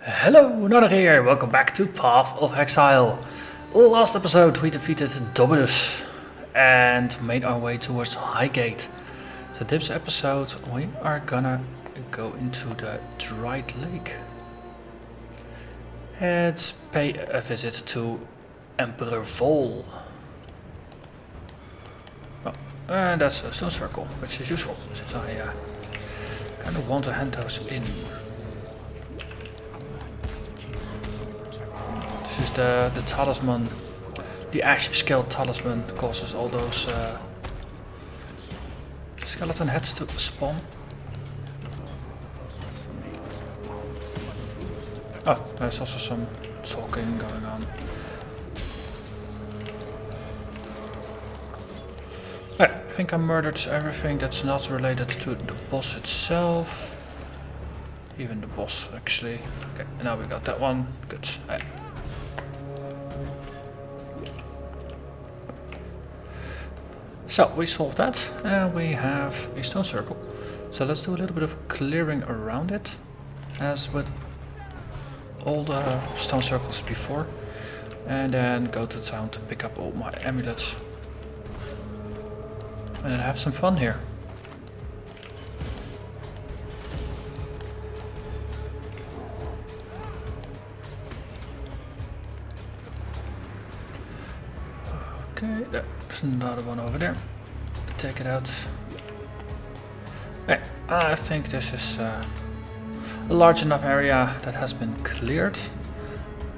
Hello, Narnach here, welcome back to Path of Exile. Last episode we defeated Dominus and made our way towards Highgate. So this episode we are gonna go into the Deshret Lake and pay a visit to Emperor Voll. Oh, and that's a stone circle, which is useful since I kind of want to hand those in. This is the talisman, the ash scale talisman causes all those skeleton heads to spawn. Oh, there's also some talking going on. I think I murdered everything that's not related to the boss itself. Even the boss actually. Okay, now we got that one. Good. So we solved that and we have a stone circle. So let's do a little bit of clearing around it, as with all the stone circles before, and then go to town to pick up all my amulets and have some fun here. Okay, there's another one over there. Take it out. Okay, I think this is a large enough area that has been cleared.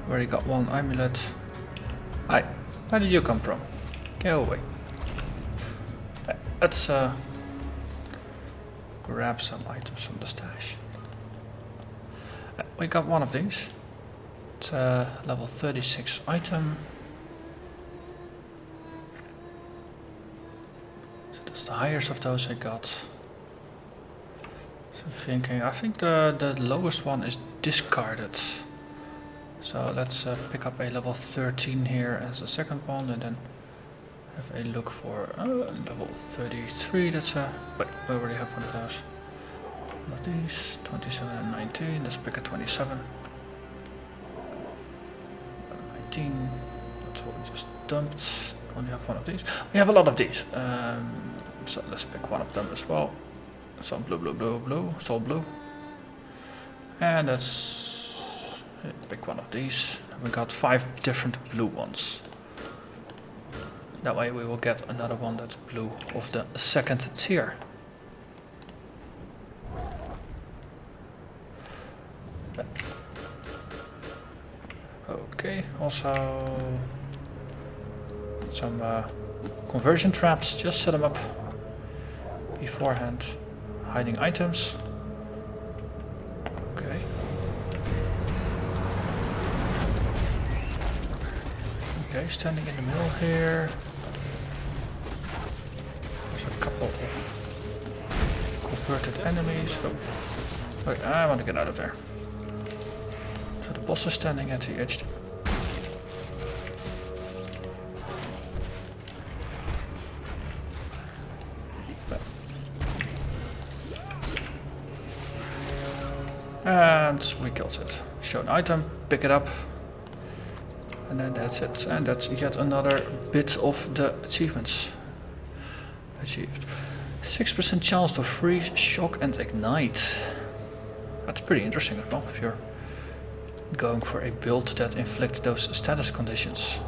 Already got one amulet. Hi, where did you come from? Go away. Okay, let's grab some items from the stash. We got one of these. It's a level 36 item. That's the highest of those I got. So I think the lowest one is discarded. So let's pick up a level 13 here as the second one, and then have a look for level 33. That's a wait, we already have one of those. One of these, 27 and 19. Let's pick a 27. 19. That's what we just dumped. Only have one of these. We have a lot of these. So let's pick one of them as well. It's all blue. It's all blue. And let's pick one of these. We got 5 different blue ones. That way we will get another one that's blue of the second tier. Okay, also some conversion traps, just set them up beforehand. Hiding items. Okay. Okay, standing in the middle here. There's a couple of converted enemies. Oh. Okay, I want to get out of there. So the boss is standing at the edge. And we killed it. Show an item, pick it up, and then that's it. And that's yet another bit of the achievements achieved. 6% chance to freeze, shock, and ignite. That's pretty interesting as well if you're going for a build that inflicts those status conditions.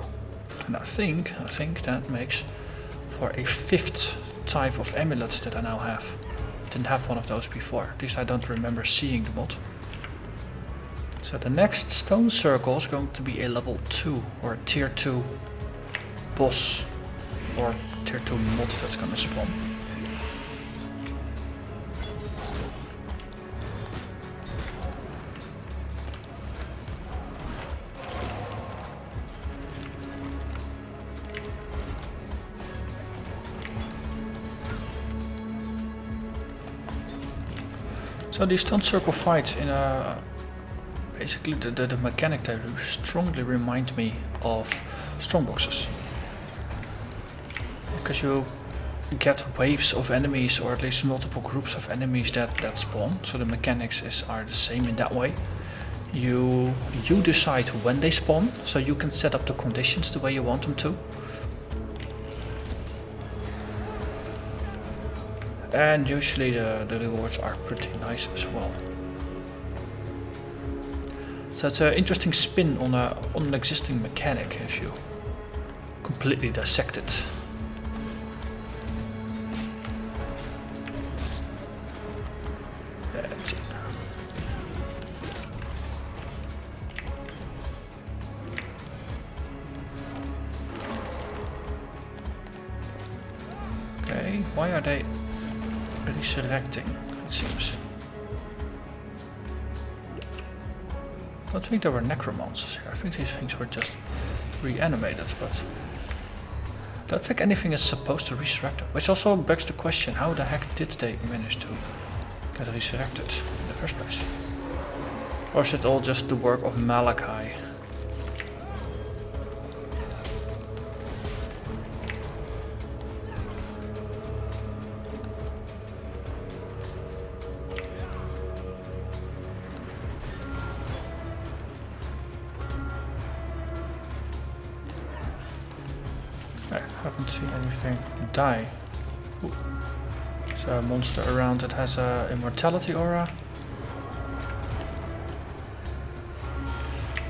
And I think that makes for a 5th type of amulet that I now have. Didn't have one of those before. At least I don't remember seeing the mod. So the next stone circle is going to be a level 2 or tier 2 boss or tier 2 mod that's going to spawn. So these stone circle fights in basically the mechanic they strongly remind me of strongboxes. Because you get waves of enemies, or at least multiple groups of enemies that spawn, so the mechanics are the same in that way. you decide when they spawn, so you can set up the conditions the way you want them to. And usually the rewards are pretty nice as well. So it's an interesting spin on an existing mechanic if you completely dissect it. That's it. Okay, why are they resurrecting, it seems? I don't think there were necromancers here. I think these things were just reanimated, but I don't think anything is supposed to resurrect them. Which also begs the question, how the heck did they manage to get resurrected in the first place? Or is it all just the work of Malachi? I haven't seen anything die. Ooh. There's a monster around that has a immortality aura.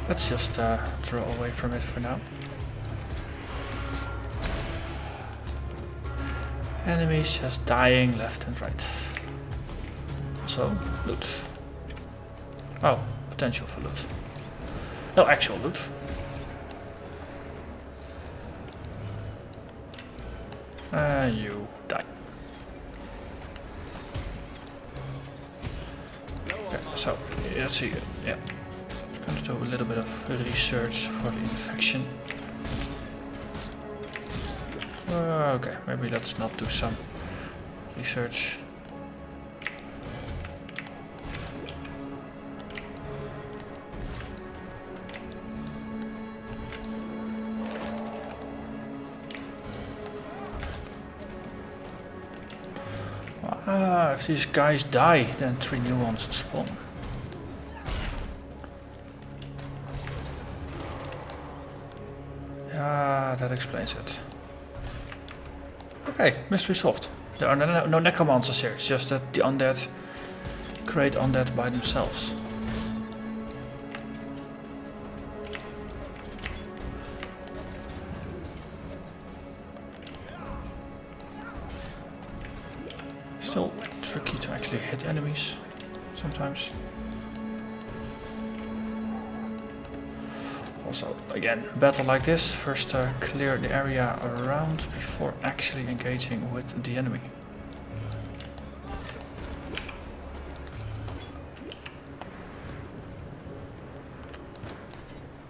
Let's just draw away from it for now. Enemies just dying left and right. So, loot. Oh, potential for loot. No actual loot. You die. Okay, so, let's see. Yeah. I'm going to do a little bit of research for the infection. Okay, maybe let's not do some research. If these guys die, then 3 new ones spawn. Yeah, that explains it. Okay, mystery solved. There are no necromancers here, it's just that the undead create undead by themselves. Still tricky to actually hit enemies sometimes. Also, again, battle like this, first clear the area around before actually engaging with the enemy.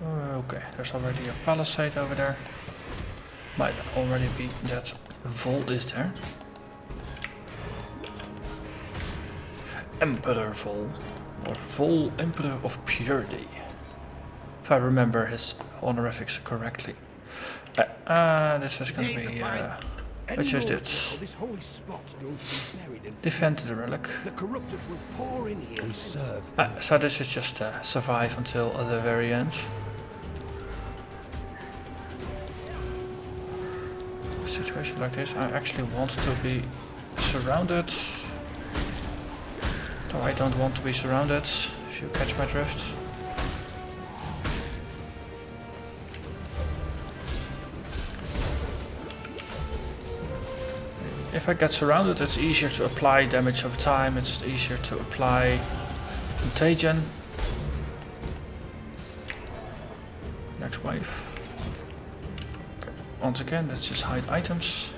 Okay, there's already a palisade over there. Might already be that Voll is there. Emperor Voll, or Voll, Emperor of Purity, if I remember his honorifics correctly. This is going to be, which is it? Defend the relic. So this is just survive until the very end. A situation like this, I actually want to be surrounded. No, I don't want to be surrounded, if you catch my drift. If I get surrounded, it's easier to apply damage over time, it's easier to apply contagion. Next wave. Okay. Once again, let's just hide items.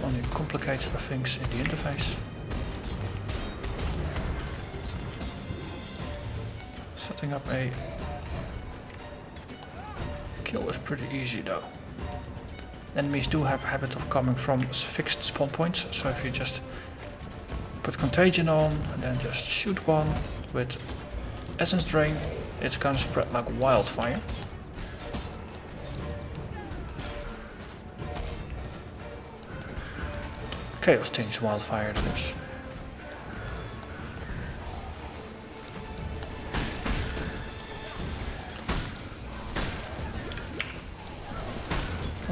Only complicates things in the interface. Setting up a kill is pretty easy though. Enemies do have a habit of coming from fixed spawn points, so if you just put contagion on and then just shoot one with essence drain, it's gonna spread like wildfire. Chaos Tinge wildfire it is.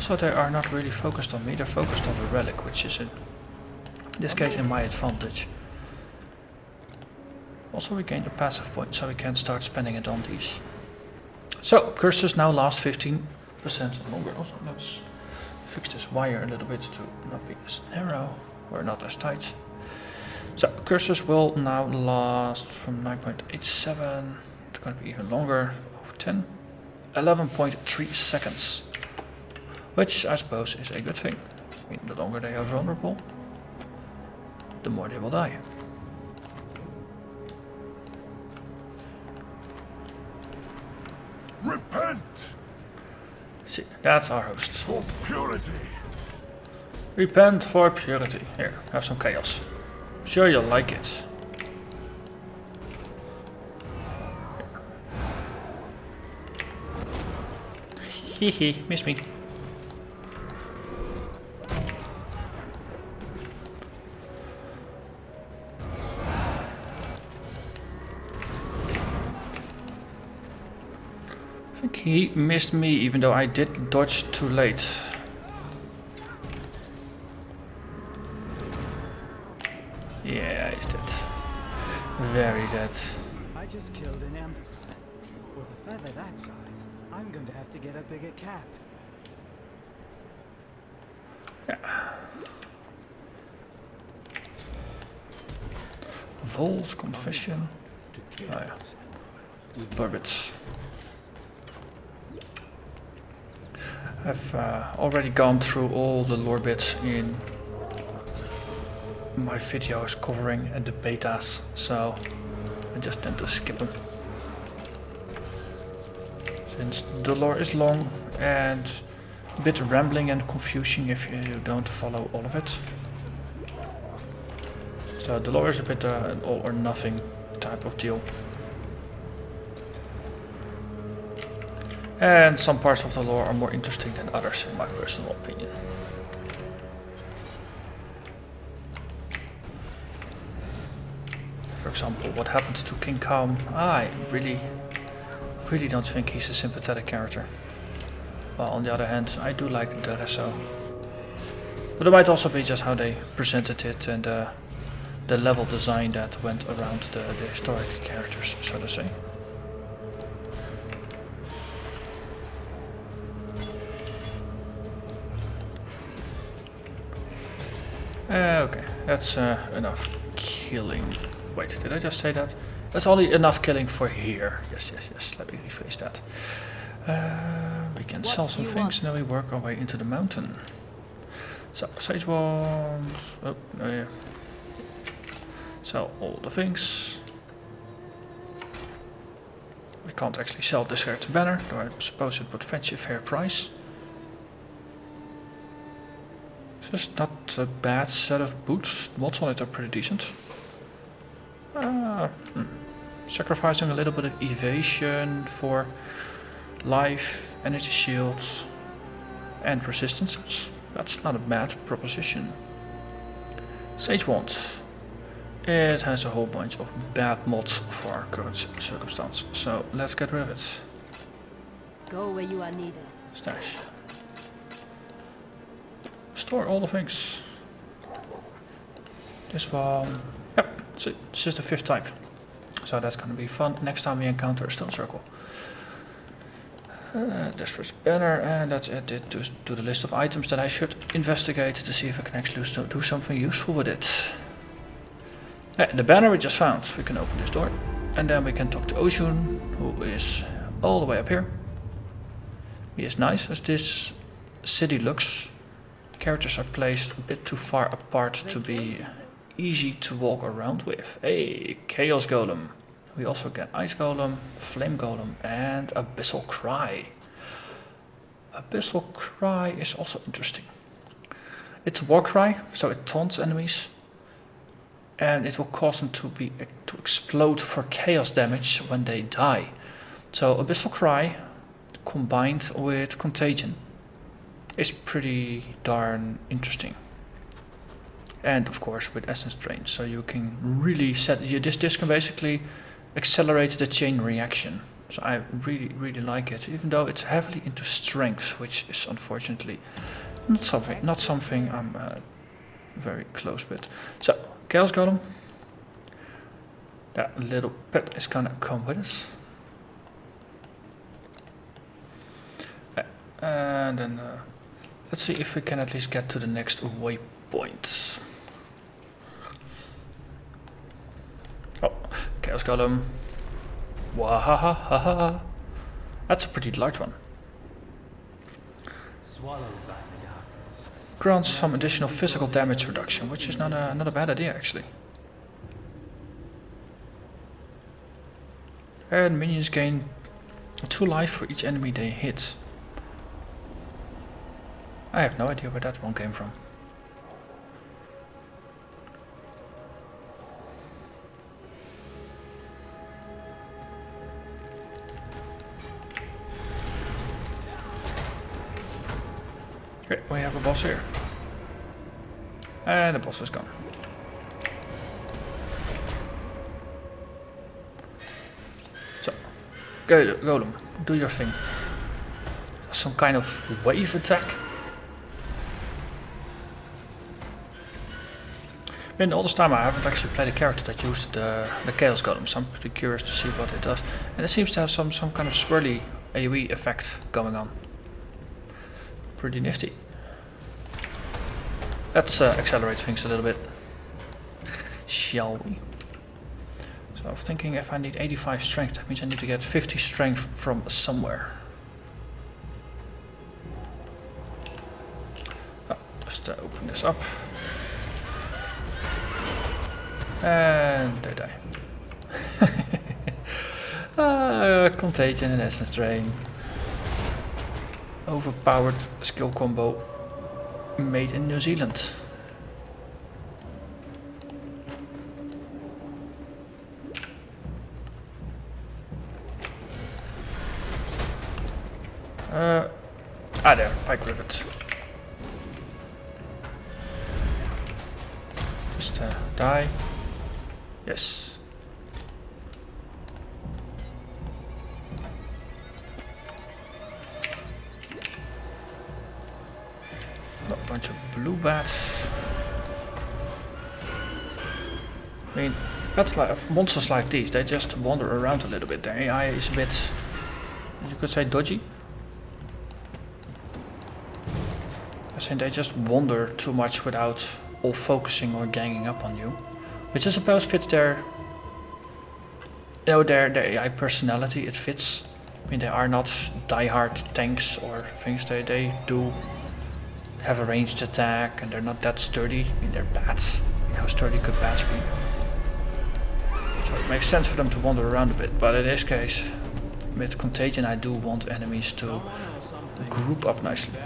Also, they are not really focused on me, they're focused on the relic, which is in this case in my advantage. Also, we gained a passive point, so we can start spending it on these. So, curses now last 15% longer. Also, let's fix this wire a little bit to not be as narrow or not as tight. So, curses will now last from 9.87, it's going to be even longer, over 10, 11.3 seconds. Which I suppose is a good thing. I mean, the longer they are vulnerable, the more they will die. Repent! See, that's our host. For purity! Repent for purity. Here, have some chaos. I'm sure you'll like it. Hehe, miss me. I think he missed me, even though I did dodge too late. Yeah, he's dead. Very dead. I just killed an emperor. With a feather that size, I'm going to have to get a bigger cap. Yeah. Voll's confession. Oh yeah. Burbits. I've already gone through all the lore bits in my videos covering the betas, so I just tend to skip them. Since the lore is long and a bit rambling and confusing if you don't follow all of it. So the lore is a bit an all or nothing type of deal. And some parts of the lore are more interesting than others, in my personal opinion. For example, what happened to King Kaum? I really don't think he's a sympathetic character. While on the other hand, I do like Deshret. But it might also be just how they presented it and the level design that went around the historic characters, so to say. Okay, that's enough killing. Wait, did I just say that? That's only enough killing for here. Yes, let me rephrase that. We can sell some things and then we work our way into the mountain. So, sage wands. Oh, yeah. Sell all the things. We can't actually sell this Deshret's banner, though I suppose it would fetch a fair price. Just not a bad set of boots. Mods on it are pretty decent. Sacrificing a little bit of evasion for life, energy shields, and resistances. That's not a bad proposition. Sage Wand. It has a whole bunch of bad mods for our current circumstance, so let's get rid of it. Go where you are needed. Stash. Store all the things. This one. Yep, so this is the 5th type. So that's gonna be fun next time we encounter a stone circle. Deshret's banner, and that's added to the list of items that I should investigate to see if I can actually do something useful with it. The banner we just found. We can open this door, and then we can talk to Oshun, who is all the way up here. He is nice as this city looks. Characters are placed a bit too far apart to be easy to walk around with. Hey, Chaos Golem. We also get Ice Golem, Flame Golem, and Abyssal Cry. Abyssal Cry is also interesting. It's a war cry, so it taunts enemies, and it will cause them to explode for chaos damage when they die. So Abyssal Cry combined with Contagion is pretty darn interesting. And of course with Essence Drain, so you can really set this can basically accelerate the chain reaction. So I really like it, even though it's heavily into strength, which is unfortunately not something I'm very close with. So Chaos Golem, that little pet is gonna come with us, and then let's see if we can at least get to the next waypoint. Oh, Chaos Golem. Wahahaha. That's a pretty large one. Swallowed by the darkness. Grants some additional physical damage reduction, which is not a bad idea actually. And minions gain 2 life for each enemy they hit. I have no idea where that one came from. Okay, we have a boss here. And the boss is gone. So, Golem, do your thing. Some kind of wave attack. In all this time I haven't actually played a character that used the Chaos Golem, so I'm pretty curious to see what it does. And it seems to have some kind of swirly AoE effect going on. Pretty nifty. Let's accelerate things a little bit, shall we? So I'm thinking if I need 85 strength, that means I need to get 50 strength from somewhere. Oh, just open this up. And they die. Contagion and Essence Drain. Overpowered skill combo made in New Zealand. There, Pike Rivet. Just die. Yes. A bunch of blue bats. I mean, bats like monsters like these, they just wander around a little bit. Their AI is a bit, you could say, dodgy. I think they just wander too much without all focusing or ganging up on you, which I suppose fits their, their AI personality. It fits. I mean, they are not die-hard tanks or things. They do have a ranged attack, and they're not that sturdy. I mean, they're bats. I mean, how sturdy could bats be? So it makes sense for them to wander around a bit. But in this case, with Contagion, I do want enemies to group up nicely.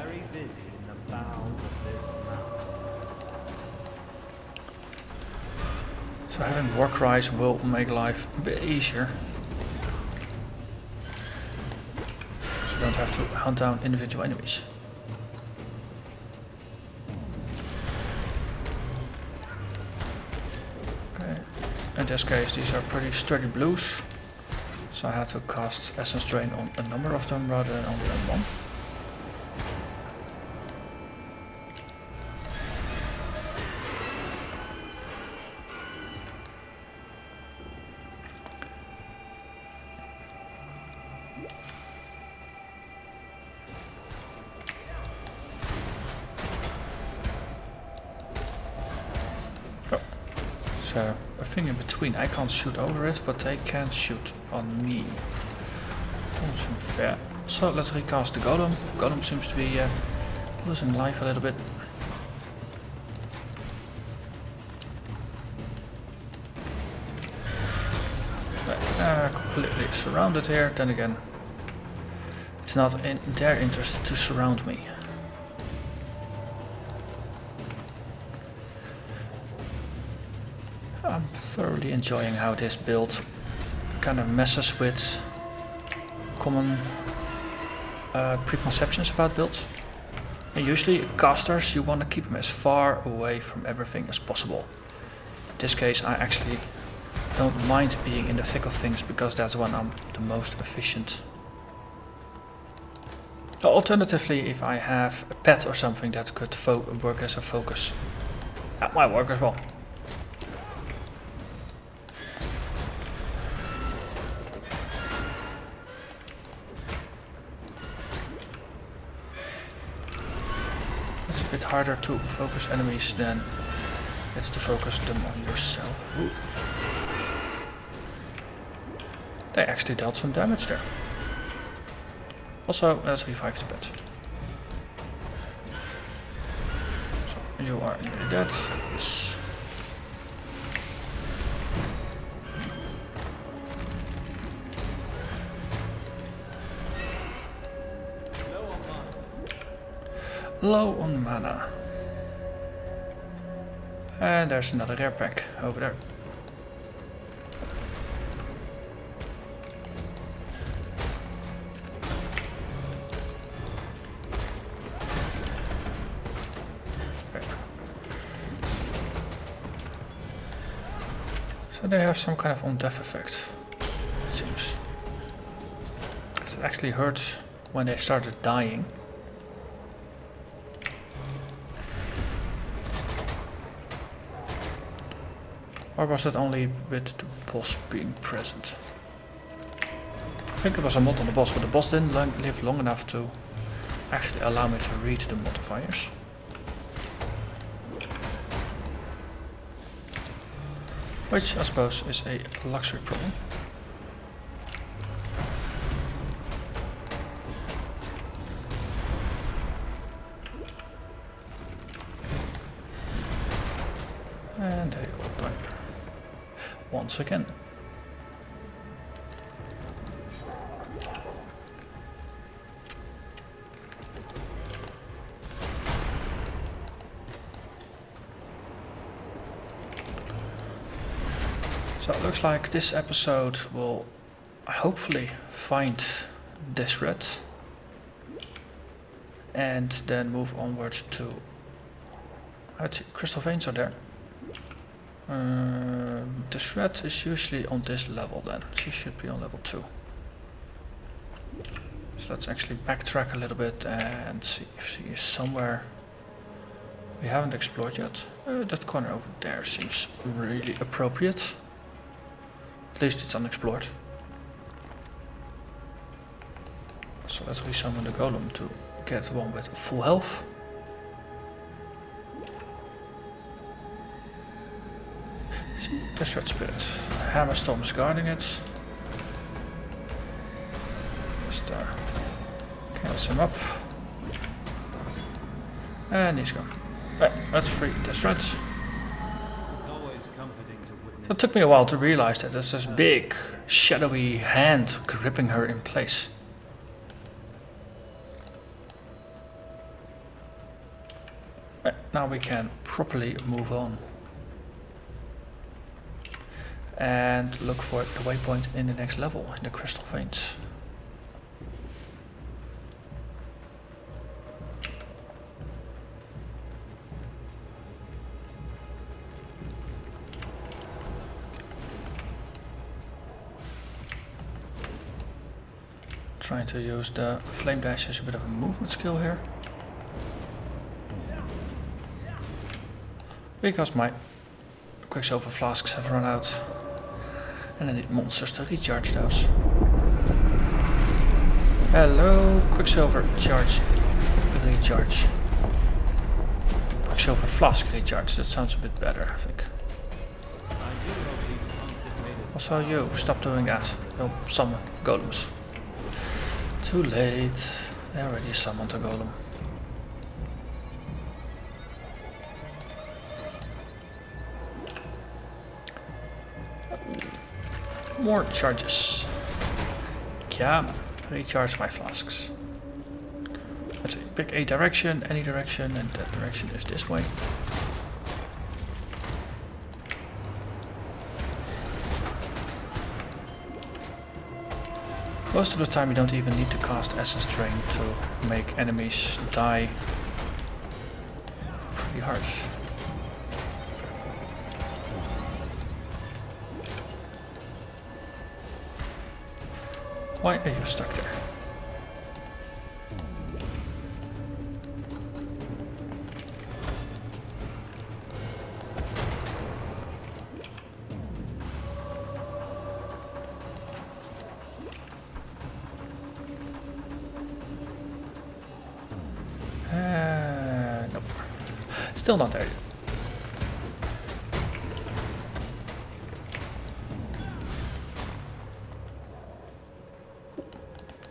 So having War Cries will make life a bit easier. So you don't have to hunt down individual enemies. Okay, in this case these are pretty sturdy blues. So I had to cast Essence Drain on a number of them rather than only on one. So a thing in between, I can't shoot over it, but they can shoot on me. That's unfair. So let's recast the Golem. Golem seems to be losing life a little bit. Completely surrounded here. Then again, it's not in their interest to surround me. I'm thoroughly enjoying how this build kind of messes with common preconceptions about builds. And usually casters, you want to keep them as far away from everything as possible. In this case I actually don't mind being in the thick of things because that's when I'm the most efficient. Alternatively, if I have a pet or something that could work as a focus, that might work as well. It's a bit harder to focus enemies than it's to focus them on yourself. Ooh. They actually dealt some damage there. Also, let's revive the pet. So, you are nearly dead. Yes. Low on mana. And there's another rare pack over there. So they have some kind of on-death effect, it seems. It actually hurts when they started dying. Or was that only with the boss being present? I think it was a mod on the boss, but the boss didn't live long enough to actually allow me to read the modifiers. Which I suppose is a luxury problem. And they all die once again. So it looks like this episode will hopefully find Deshret and then move onwards to, let's see, Crystal Veins are there. Deshret is usually on this level then, she should be on level 2. So let's actually backtrack a little bit and see if she is somewhere we haven't explored yet. That corner over there seems really appropriate. At least it's unexplored. So let's resummon the golem to get one with full health. See, Deshret Spirit. Hammerstorm is guarding it. Just cancels him up. And he's gone. Right, let's free Deshret. It took me a while to realize that there's this big, shadowy hand gripping her in place. Right, now we can properly move on. And look for the waypoint in the next level, in the Crystal Veins. Trying to use the flame dash as a bit of a movement skill here. Because my Quicksilver flasks have run out. And I need monsters to recharge those. Hello, Quicksilver charge. Recharge. Quicksilver flask recharge, that sounds a bit better, I think. Also you, stop doing that. You'll summon golems. Too late. I already summoned a golem. More charges. Yeah, recharge my flasks. Let's see, pick a direction, any direction, and that direction is this way. Most of the time you don't even need to cast Essence Drain to make enemies die pretty hard. Why are you stuck there? Nope. Still not there yet.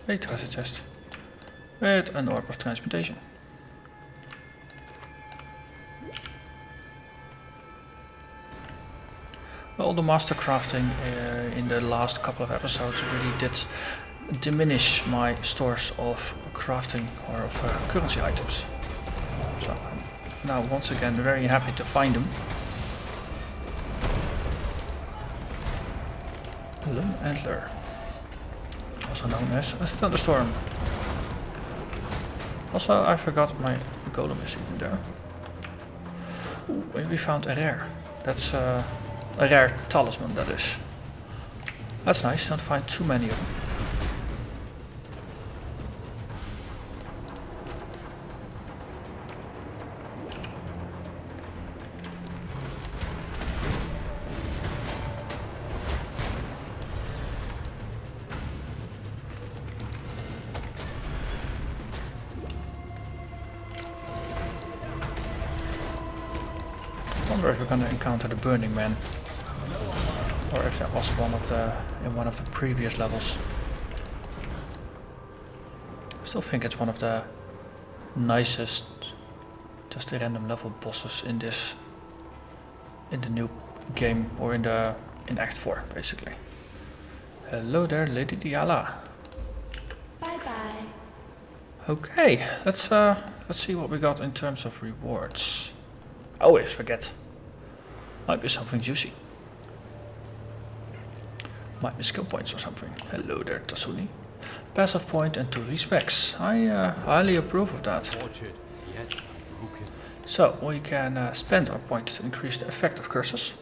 A treasure chest with an orb of transmutation. Well, the master crafting in the last couple of episodes really did diminish my stores of crafting or of currency items. So I'm now once again very happy to find them. Lum Antler, also known as a thunderstorm. Also, I forgot my golem is even there. Ooh, we found a rare. That's a rare talisman, that is. That's nice, don't find too many of them. I wonder if we're gonna encounter the Burning Man, or if that was in one of the previous levels. I still think it's one of the nicest, just a random level bosses in the new game, or in Act 4 basically. Hello there, Lady Diala. Bye bye. Okay, let's see what we got in terms of rewards. I always forget. Might be something juicy. Might be skill points or something. Hello there, Tasuni. Passive point and 2 respects. I highly approve of that. So we can spend our points to increase the effect of curses.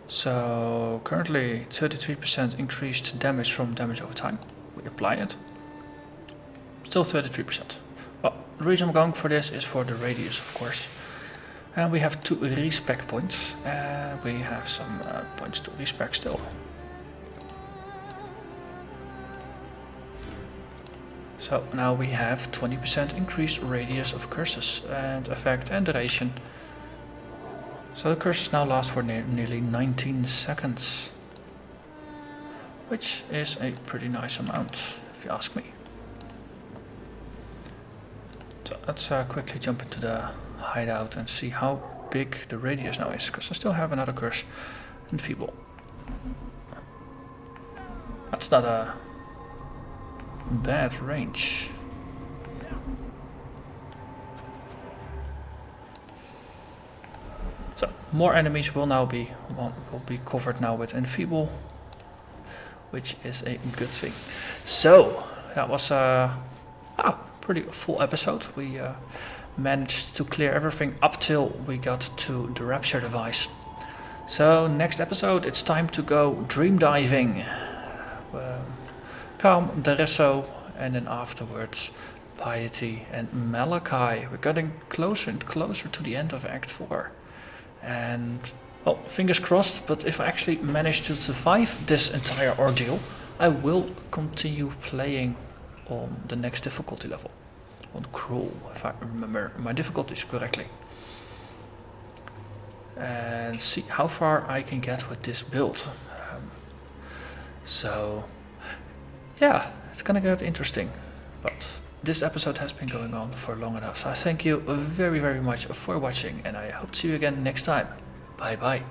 So currently 33% increased damage from damage over time. We apply it. Still 33%. Well, the reason I'm going for this is for the radius, of course. And we have 2 respec points, and we have some points to respec still. So now we have 20% increased radius of curses and effect and duration. So the curses now last for nearly 19 seconds. Which is a pretty nice amount, if you ask me. So let's quickly jump into the hideout and see how big the radius now is, because I still have another curse in Feeble. That's not a bad range. So more enemies will be covered now with Enfeeble, which is a good thing. So that was a pretty full episode. We managed to clear everything up till we got to the Rapture device. So next episode it's time to go dream diving. Calm, Deresso, and then afterwards Piety and Malachi. We're getting closer and closer to the end of Act 4. And well, fingers crossed, but if I actually manage to survive this entire ordeal, I will continue playing on the next difficulty level. On Cruel, if I remember my difficulties correctly. And see how far I can get with this build. So yeah, it's gonna get interesting. But this episode has been going on for long enough. So I thank you very, very much for watching, and I hope to see you again next time. Bye bye.